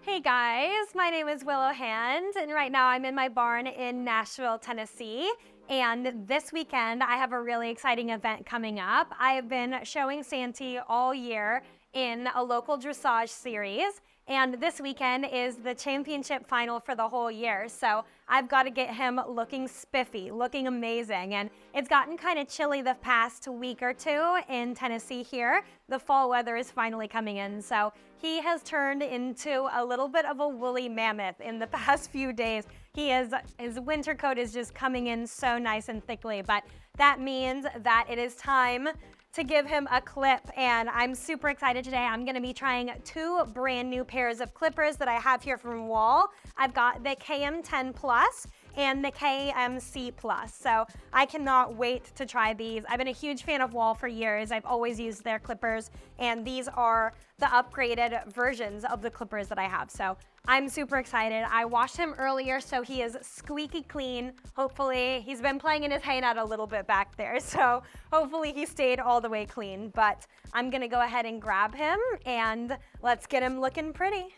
Hey guys, my name is Willow Hand, and right now I'm in my barn in Nashville, Tennessee. And this weekend, I have a really exciting event coming up. I have been showing Santi all year in a local dressage series, and this weekend is the championship final for the whole year. So I've got to get him looking spiffy, looking amazing. And it's gotten kind of chilly the past week or two in Tennessee here. The fall weather is finally coming in. So he has turned into a little bit of a woolly mammoth in the past few days. His winter coat is just coming in so nice and thickly, but that means that it is time to give him a clip, and I'm super excited today. I'm gonna be trying two brand new pairs of clippers that I have here from Wahl. I've got the KM10 Plus and the KMC Plus. So I cannot wait to try these. I've been a huge fan of Wahl for years. I've always used their clippers, and these are the upgraded versions of the clippers that I have. So I'm super excited. I washed him earlier, so he is squeaky clean. Hopefully, he's been playing in his hay net a little bit back there, so hopefully he stayed all the way clean. But I'm gonna go ahead and grab him, and let's get him looking pretty.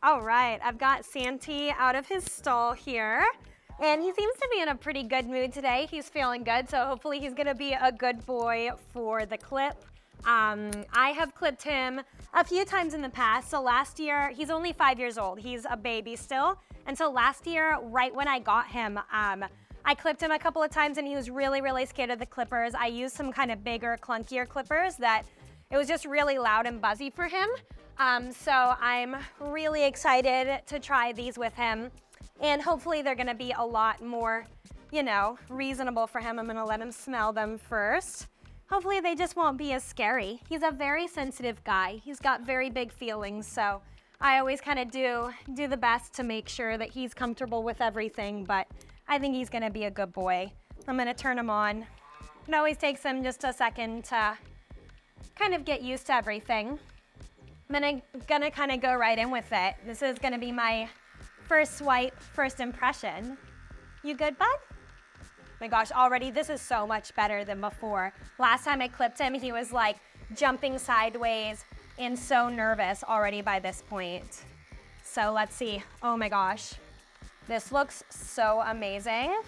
All right, I've got Santi out of his stall here, and he seems to be in a pretty good mood today. He's feeling good, so hopefully he's gonna be a good boy for the clip. I have clipped him a few times in the past. So last year, he's only 5 years old. He's a baby still. And so last year, right when I got him, I clipped him a couple of times and he was really, really scared of the clippers. I used some kind of bigger, clunkier clippers that it was just really loud and buzzy for him. So I'm really excited to try these with him. And hopefully they're gonna be a lot more, reasonable for him. I'm gonna let him smell them first. Hopefully they just won't be as scary. He's a very sensitive guy. He's got very big feelings, so I always kind of do the best to make sure that he's comfortable with everything, but I think he's gonna be a good boy. I'm gonna turn him on. It always takes him just a second to kind of get used to everything. I'm gonna kind of go right in with it. This is gonna be my first swipe, first impression. You good, bud? My gosh, already this is so much better than before. Last time I clipped him, he was like jumping sideways and so nervous already by this point. So let's see. Oh my gosh. This looks so amazing.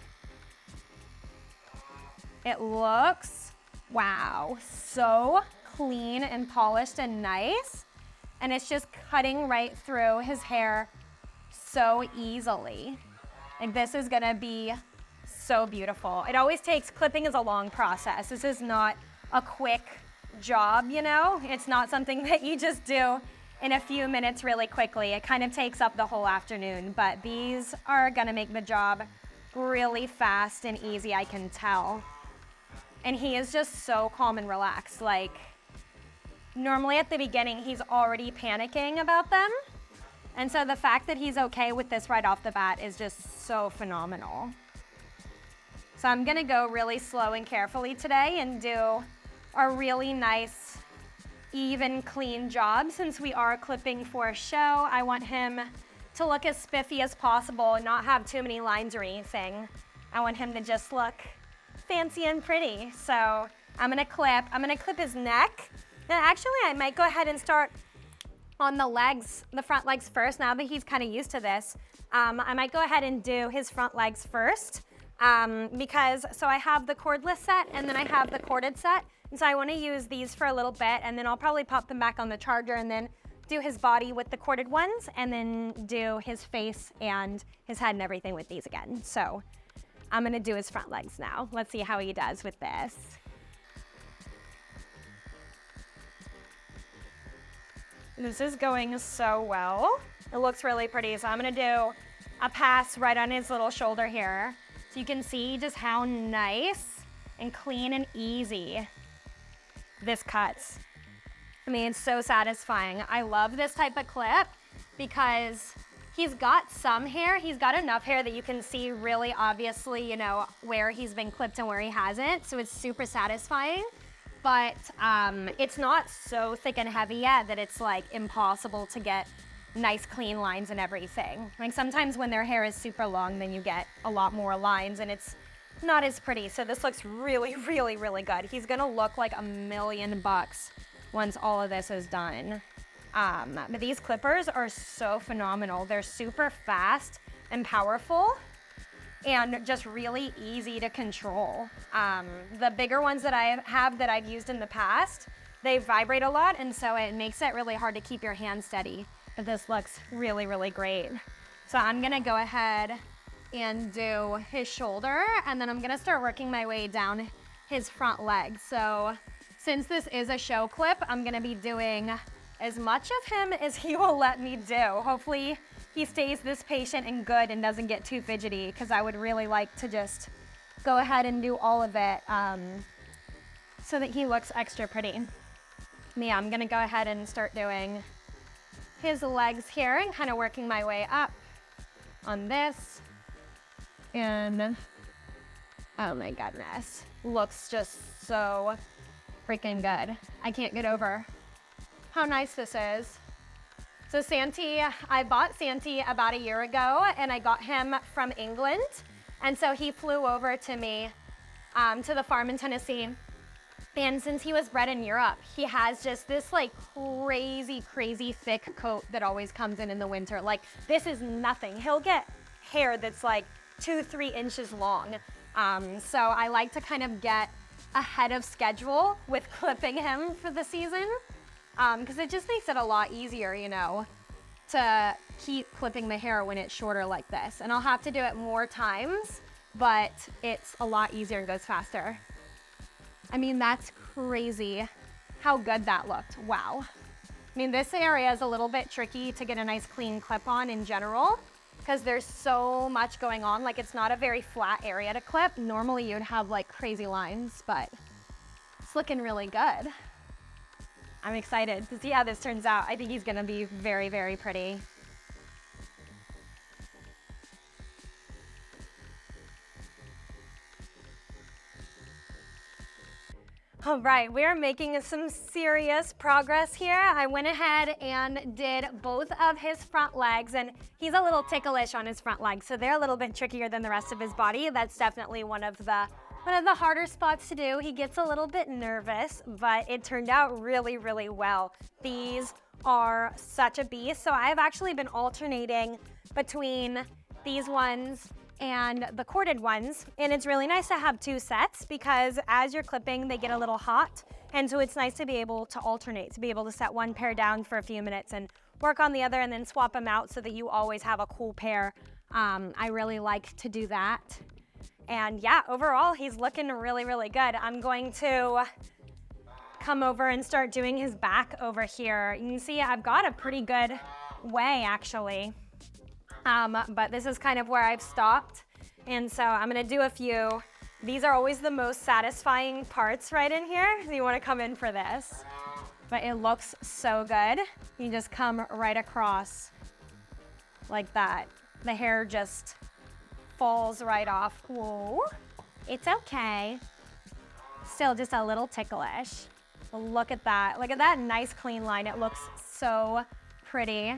It looks, wow, so clean and polished and nice. And it's just cutting right through his hair so easily. Like this is gonna be so beautiful. It always takes, clipping is a long process. This is not a quick job, It's not something that you just do in a few minutes really quickly. It kind of takes up the whole afternoon, but these are gonna make the job really fast and easy, I can tell. And he is just so calm and relaxed. Like, normally at the beginning, he's already panicking about them. And so the fact that he's okay with this right off the bat is just so phenomenal. So I'm gonna go really slow and carefully today and do a really nice, even, clean job. Since we are clipping for a show, I want him to look as spiffy as possible and not have too many lines or anything. I want him to just look fancy and pretty. So I'm gonna clip his neck. Now actually, I might go ahead and start on the legs, the front legs first, now that he's kind of used to this. I might go ahead and do his front legs first. So I have the cordless set and then I have the corded set. And so I want to use these for a little bit and then I'll probably pop them back on the charger and then do his body with the corded ones and then do his face and his head and everything with these again. So I'm going to do his front legs now. Let's see how he does with this. This is going so well. It looks really pretty. So I'm going to do a pass right on his little shoulder here. So you can see just how nice and clean and easy this cuts. I mean, it's so satisfying. I love this type of clip because he's got some hair. He's got enough hair that you can see really obviously, where he's been clipped and where he hasn't. So it's super satisfying. But it's not so thick and heavy yet that it's like impossible to get nice clean lines and everything. Like sometimes when their hair is super long, then you get a lot more lines and it's not as pretty. So this looks really, really, really good. He's gonna look like $1,000,000 once all of this is done. But these clippers are so phenomenal. They're super fast and powerful and just really easy to control. The bigger ones that I have that I've used in the past, they vibrate a lot, and so it makes it really hard to keep your hand steady. But this looks really, really great. So I'm gonna go ahead and do his shoulder, and then I'm gonna start working my way down his front leg. So since this is a show clip, I'm gonna be doing as much of him as he will let me do. Hopefully he stays this patient and good and doesn't get too fidgety, because I would really like to just go ahead and do all of it so that he looks extra pretty. Yeah, I'm gonna go ahead and start doing his legs here and kind of working my way up on this. And oh my goodness, looks just so freaking good. I can't get over how nice this is. So Santi, I bought Santi about a year ago, and I got him from England. And so he flew over to me to the farm in Tennessee. And since he was bred in Europe, he has just this like crazy, crazy thick coat that always comes in the winter. Like, this is nothing. He'll get hair that's like 2-3 inches long. So I like to kind of get ahead of schedule with clipping him for the season, because it just makes it a lot easier, you know, to keep clipping the hair when it's shorter like this. And I'll have to do it more times, but it's a lot easier and goes faster. I mean, that's crazy how good that looked. Wow. I mean, this area is a little bit tricky to get a nice clean clip on in general, because there's so much going on. Like, it's not a very flat area to clip. Normally you'd have like crazy lines, but it's looking really good. I'm excited to see how this turns out. I think he's gonna be very, very pretty. All right, we're making some serious progress here. I went ahead and did both of his front legs, and he's a little ticklish on his front legs, so they're a little bit trickier than the rest of his body. That's definitely one of the harder spots to do. He gets a little bit nervous, but it turned out really, really well. These are such a beast. So I've actually been alternating between these ones and the corded ones, and it's really nice to have 2 sets, because as you're clipping they get a little hot, and so it's nice to be able to alternate, to be able to set one pair down for a few minutes and work on the other and then swap them out so that you always have a cool pair. I really like to do that. And yeah, overall he's looking really, really good. I'm going to come over and start doing his back over here. You can see I've got a pretty good way actually. But this is kind of where I've stopped. And so I'm gonna do a few. These are always the most satisfying parts right in here. So you wanna come in for this. But it looks so good. You just come right across like that. The hair just falls right off. Whoa, it's okay. Still just a little ticklish. Look at that. Look at that nice clean line. It looks so pretty.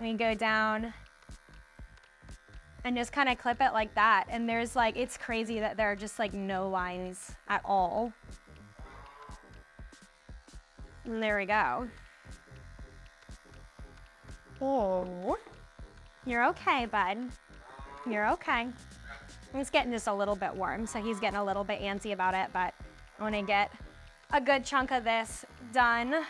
We go down and just kind of clip it like that. And there's like, it's crazy that there are just like no lines at all. And there we go. Oh, you're okay, bud. You're okay. He's getting just a little bit warm, so he's getting a little bit antsy about it, but I want to get a good chunk of this done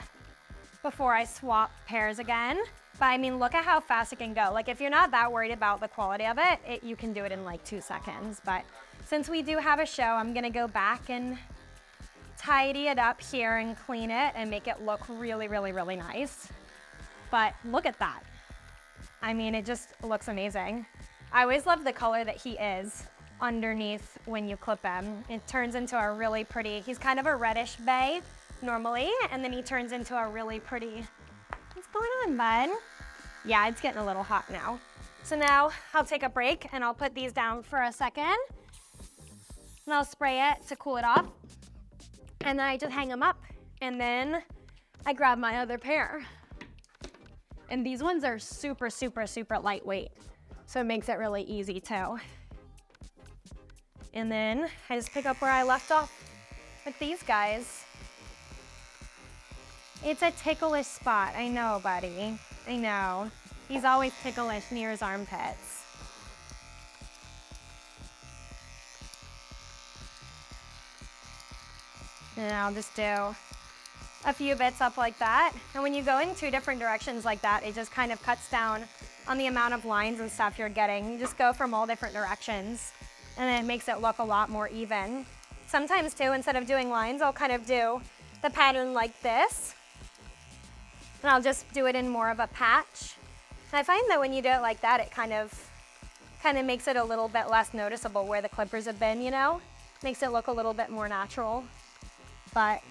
before I swap pairs again. But I mean, look at how fast it can go. Like, if you're not that worried about the quality of it, you can do it in like 2 seconds. But since we do have a show, I'm gonna go back and tidy it up here and clean it and make it look really, really, really nice. But look at that. I mean, it just looks amazing. I always love the color that he is underneath when you clip him. It turns into a really pretty, he's kind of a reddish bay normally, and then he turns into a really pretty, what's going on, bud? Yeah, it's getting a little hot now. So now I'll take a break and I'll put these down for a second, and I'll spray it to cool it off, and then I just hang them up, and then I grab my other pair. And these ones are super, super, super lightweight, so it makes it really easy too. And then I just pick up where I left off with these guys. It's a ticklish spot. I know, buddy. I know. He's always ticklish near his armpits. And I'll just do a few bits up like that. And when you go in two different directions like that, it just kind of cuts down on the amount of lines and stuff you're getting. You just go from all different directions, and then it makes it look a lot more even. Sometimes too, instead of doing lines, I'll kind of do the pattern like this, and I'll just do it in more of a patch. And I find that when you do it like that, it kind of makes it a little bit less noticeable where the clippers have been, you know? Makes it look a little bit more natural. But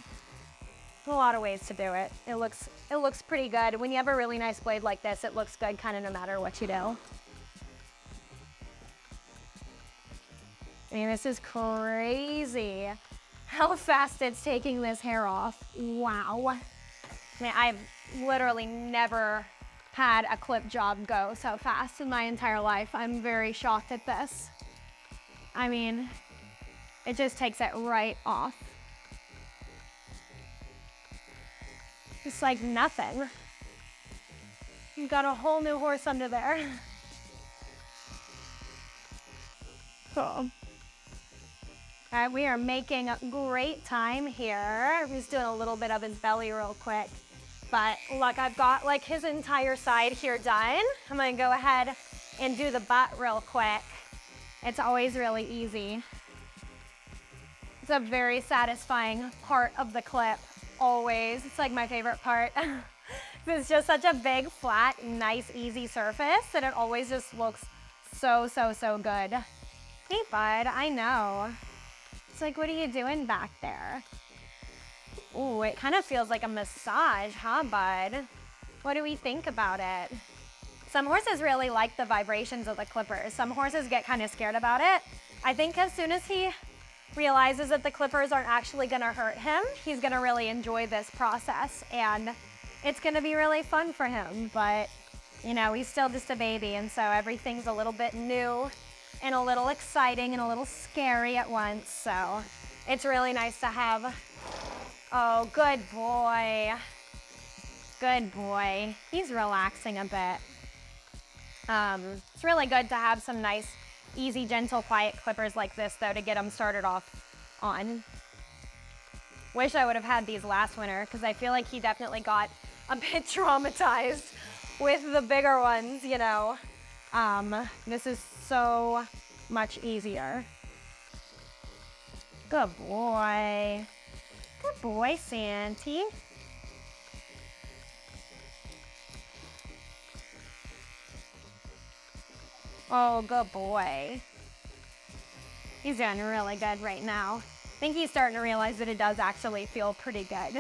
a lot of ways to do it. It looks pretty good. When you have a really nice blade like this, it looks good kind of no matter what you do. I mean, this is crazy how fast it's taking this hair off. Wow. I mean, I've literally never had a clip job go so fast in my entire life. I'm very shocked at this. I mean, it just takes it right off. It's like nothing. You've got a whole new horse under there. Cool. All right, we are making great time here. I'm just doing a little bit of his belly real quick. But look, I've got like his entire side here done. I'm gonna go ahead and do the butt real quick. It's always really easy. It's a very satisfying part of the clip, always. It's like my favorite part. It's just such a big, flat, nice, easy surface that it always just looks so, so, so good. Hey, bud, I know. It's like, what are you doing back there? Ooh, it kind of feels like a massage, huh, bud? What do we think about it? Some horses really like the vibrations of the clippers. Some horses get kind of scared about it. I think as soon as he realizes that the clippers aren't actually gonna hurt him, he's gonna really enjoy this process, and it's gonna be really fun for him. But, you know, he's still just a baby, and so everything's a little bit new and a little exciting and a little scary at once, so it's really nice to have. Oh, good boy. Good boy. He's relaxing a bit. It's really good to have some nice, easy, gentle, quiet clippers like this, though, to get him started off on. Wish I would have had these last winter, because I feel like he definitely got a bit traumatized with the bigger ones, you know. This is so much easier. Good boy. Good boy, Santi. Oh, good boy. He's doing really good right now. I think he's starting to realize that it does actually feel pretty good.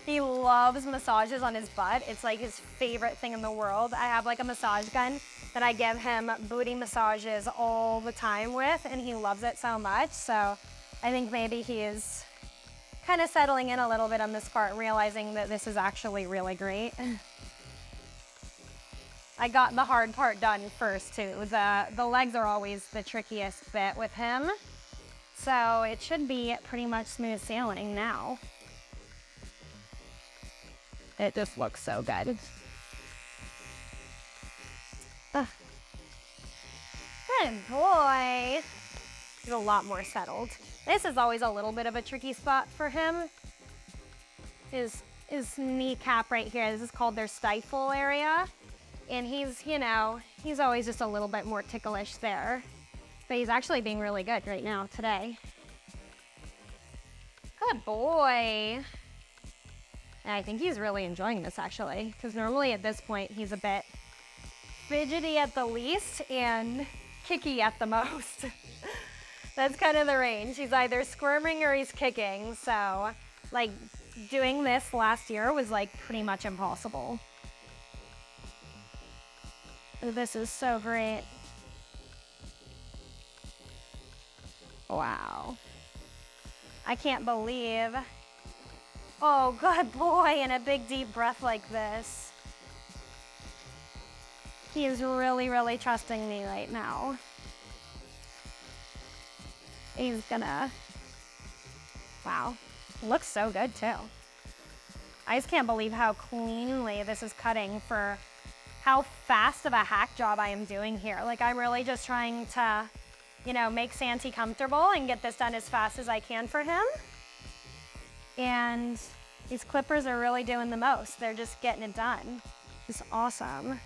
He loves massages on his butt. It's like his favorite thing in the world. I have like a massage gun that I give him booty massages all the time with, and he loves it so much. So I think maybe he is kind of settling in a little bit on this part, realizing that this is actually really great. I got the hard part done first too. The legs are always the trickiest bit with him. So it should be pretty much smooth sailing now. It just looks so good. Good boy. He's a lot more settled. This is always a little bit of a tricky spot for him. His kneecap right here, this is called their stifle area. And he's, you know, he's always just a little bit more ticklish there. But he's actually being really good right now today. Good boy. And I think he's really enjoying this actually, because normally at this point he's a bit fidgety at the least and kicky at the most. That's kind of the range. He's either squirming or he's kicking. So like doing this last year was like pretty much impossible. This is so great. Wow. I can't believe. Oh, good boy, and a big deep breath like this. He is really, really trusting me right now. He's gonna, wow, looks so good too. I just can't believe how cleanly this is cutting for how fast of a hack job I am doing here. Like, I'm really just trying to, you know, make Santi comfortable and get this done as fast as I can for him. And these clippers are really doing the most. They're just getting it done. It's awesome.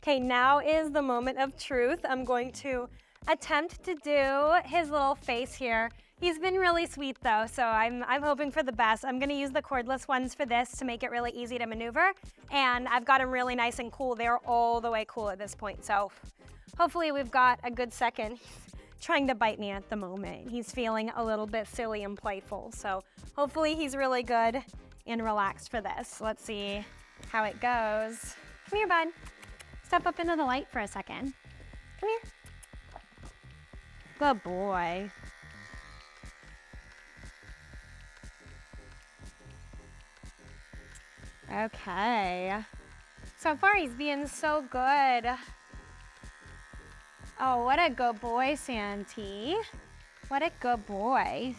Okay, now is the moment of truth. I'm going to attempt to do his little face here. He's been really sweet though, so I'm hoping for the best. I'm gonna use the cordless ones for this to make it really easy to maneuver. And I've got him really nice and cool. They're all the way cool at this point, so hopefully we've got a good second. He's trying to bite me at the moment. He's feeling a little bit silly and playful, so hopefully he's really good and relaxed for this. Let's see how it goes. Come here, bud. Step up into the light for a second. Come here. Good boy. Okay. So far he's being so good. Oh, what a good boy, Santi. What a good boy.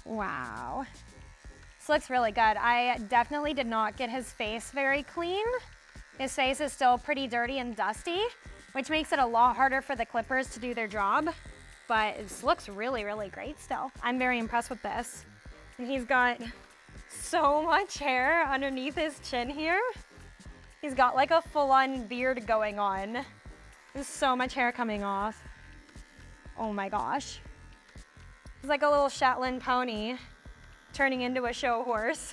Wow. This looks really good. I definitely did not get his face very clean. His face is still pretty dirty and dusty, which makes it a lot harder for the clippers to do their job. But this looks really, really great still. I'm very impressed with this. And he's got so much hair underneath his chin here. He's got like a full-on beard going on. There's so much hair coming off. Oh my gosh. He's like a little Shetland pony turning into a show horse.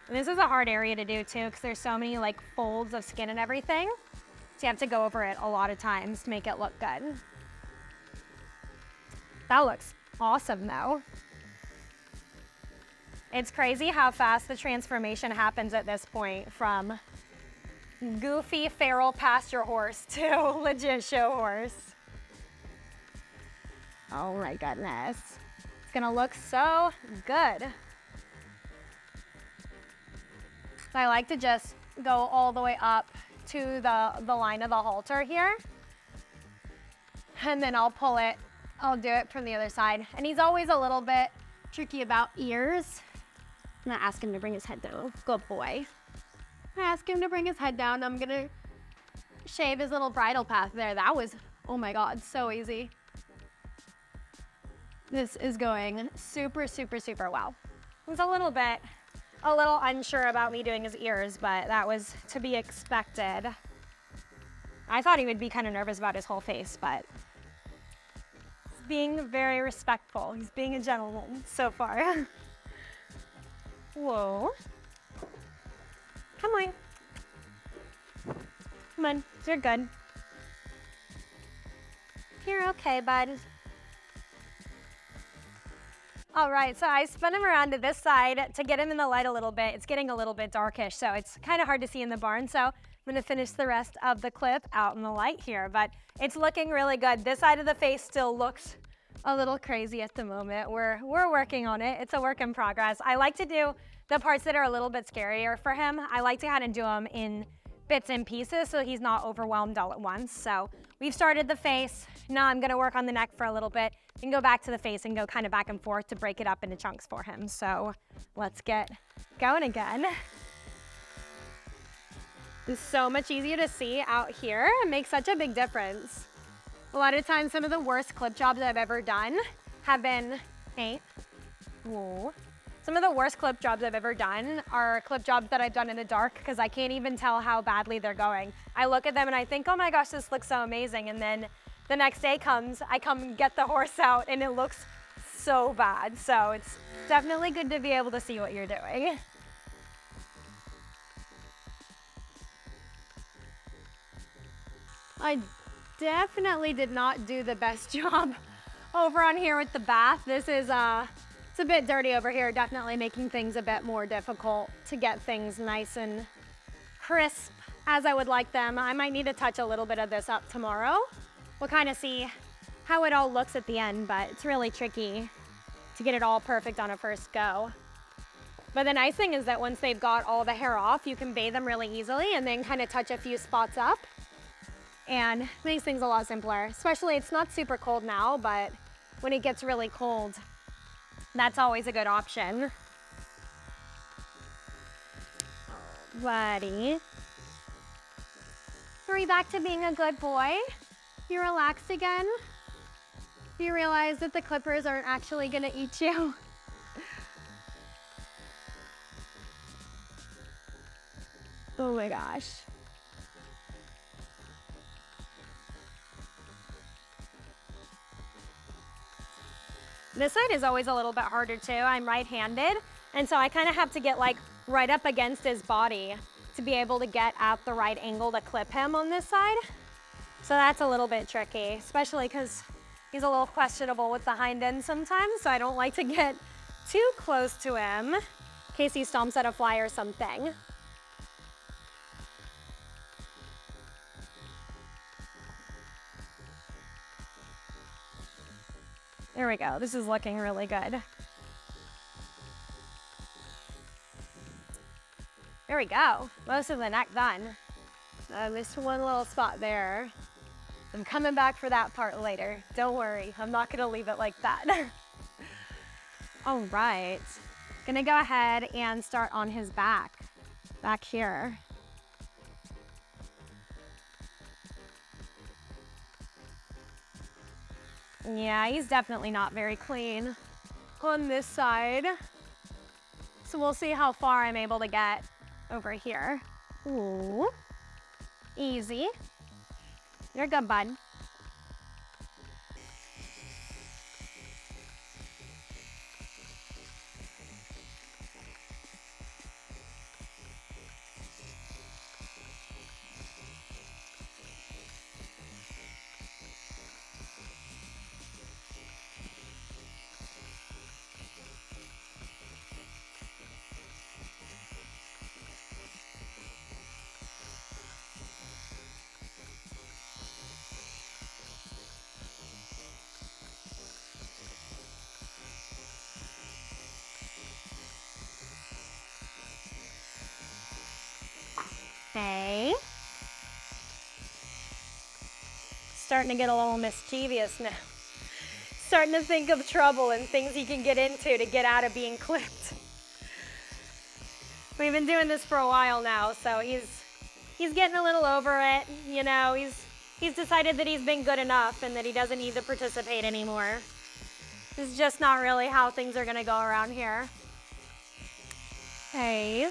And this is a hard area to do too, because there's so many like folds of skin and everything. So you have to go over it a lot of times to make it look good. That looks awesome though. It's crazy how fast the transformation happens at this point from goofy feral pasture horse to legit show horse. Oh my goodness. It's gonna look so good. So I like to just go all the way up to the line of the halter here. And then I'll pull it, I'll do it from the other side. And he's always a little bit tricky about ears. I'm gonna ask him to bring his head down. Good boy. I ask him to bring his head down. I'm gonna shave his little bridle path there. That was, oh my God, so easy. This is going super, super, super well. It was a little unsure about me doing his ears, but that was to be expected. I thought he would be kind of nervous about his whole face, but he's being very respectful. He's being a gentleman so far. Whoa. Come on. Come on, you're good. You're okay, bud. All right, so I spun him around to this side to get him in the light a little bit. It's getting a little bit darkish, so it's kind of hard to see in the barn. So I'm gonna finish the rest of the clip out in the light here, but it's looking really good. This side of the face still looks a little crazy at the moment. We're working on it. It's a work in progress. I like to do the parts that are a little bit scarier for him. I like to kind of do them in bits and pieces so he's not overwhelmed all at once. So we've started the face. Now I'm gonna work on the neck for a little bit and go back to the face and go kind of back and forth to break it up into chunks for him. So let's get going again. It's so much easier to see out here. It makes such a big difference. A lot of times, some of the worst clip jobs I've ever done have been, whoa. Some of the worst clip jobs I've ever done are clip jobs that I've done in the dark because I can't even tell how badly they're going. I look at them and I think, oh my gosh, this looks so amazing. And then the next day comes, I come get the horse out and it looks so bad. So it's definitely good to be able to see what you're doing. I definitely did not do the best job over on here with the bath. This is it's a bit dirty over here, definitely making things a bit more difficult to get things nice and crisp as I would like them. I might need to touch a little bit of this up tomorrow. We'll kind of see how it all looks at the end, but it's really tricky to get it all perfect on a first go. But the nice thing is that once they've got all the hair off, you can bathe them really easily and then kind of touch a few spots up. And makes things a lot simpler. Especially, it's not super cold now, but when it gets really cold, That's always a good option. Buddy. Are you back to being a good boy? You relaxed again? Do you realize that the clippers aren't actually gonna eat you? Oh my gosh. This side is always a little bit harder too. I'm right-handed, and so I kind of have to get like right up against his body to be able to get at the right angle to clip him on this side. So that's a little bit tricky, especially because he's a little questionable with the hind end sometimes, so I don't like to get too close to him in case he stomps at a fly or something. There we go. This is looking really good. There we go. Most of the neck done. Missed one little spot there. I'm coming back for that part later. Don't worry. I'm not going to leave it like that. All right. Gonna go ahead and start on his back here. Yeah, he's definitely not very clean on this side. So we'll see how far I'm able to get over here. Ooh, easy. You're good, bud. Okay. Starting to get a little mischievous now. Starting to think of trouble and things he can get into to get out of being clipped. We've been doing this for a while now, so he's getting a little over it. You know, he's decided that he's been good enough and that he doesn't need to participate anymore. This is just not really how things are gonna go around here. Okay.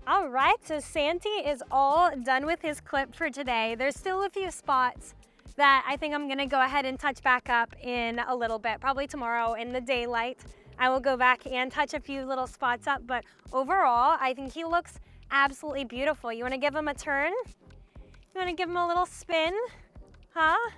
All right, so Santi is all done with his clip for today. There's still a few spots that I think I'm gonna go ahead and touch back up in a little bit, probably tomorrow in the daylight. I will go back and touch a few little spots up, but overall, I think he looks absolutely beautiful. You wanna give him a turn? You wanna give him a little spin? Huh?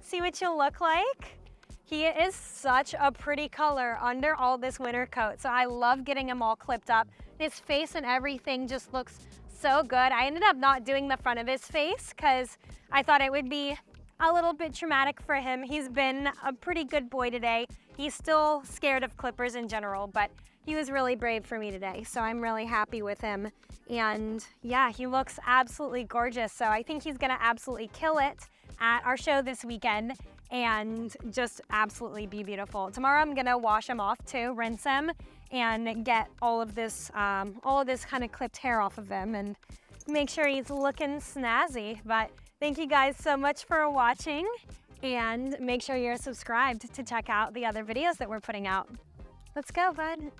See what you'll look like? He is such a pretty color under all this winter coat, so I love getting him all clipped up. His face and everything just looks so good. I ended up not doing the front of his face because I thought it would be a little bit traumatic for him. He's been a pretty good boy today. He's still scared of clippers in general, but he was really brave for me today, so I'm really happy with him. And yeah, he looks absolutely gorgeous, so I think he's gonna absolutely kill it at our show this weekend and just absolutely be beautiful. Tomorrow I'm gonna wash him off too, rinse him, and get all of this kind of clipped hair off of him and make sure he's looking snazzy. But thank you guys so much for watching, and make sure you're subscribed to check out the other videos that we're putting out. Let's go, bud.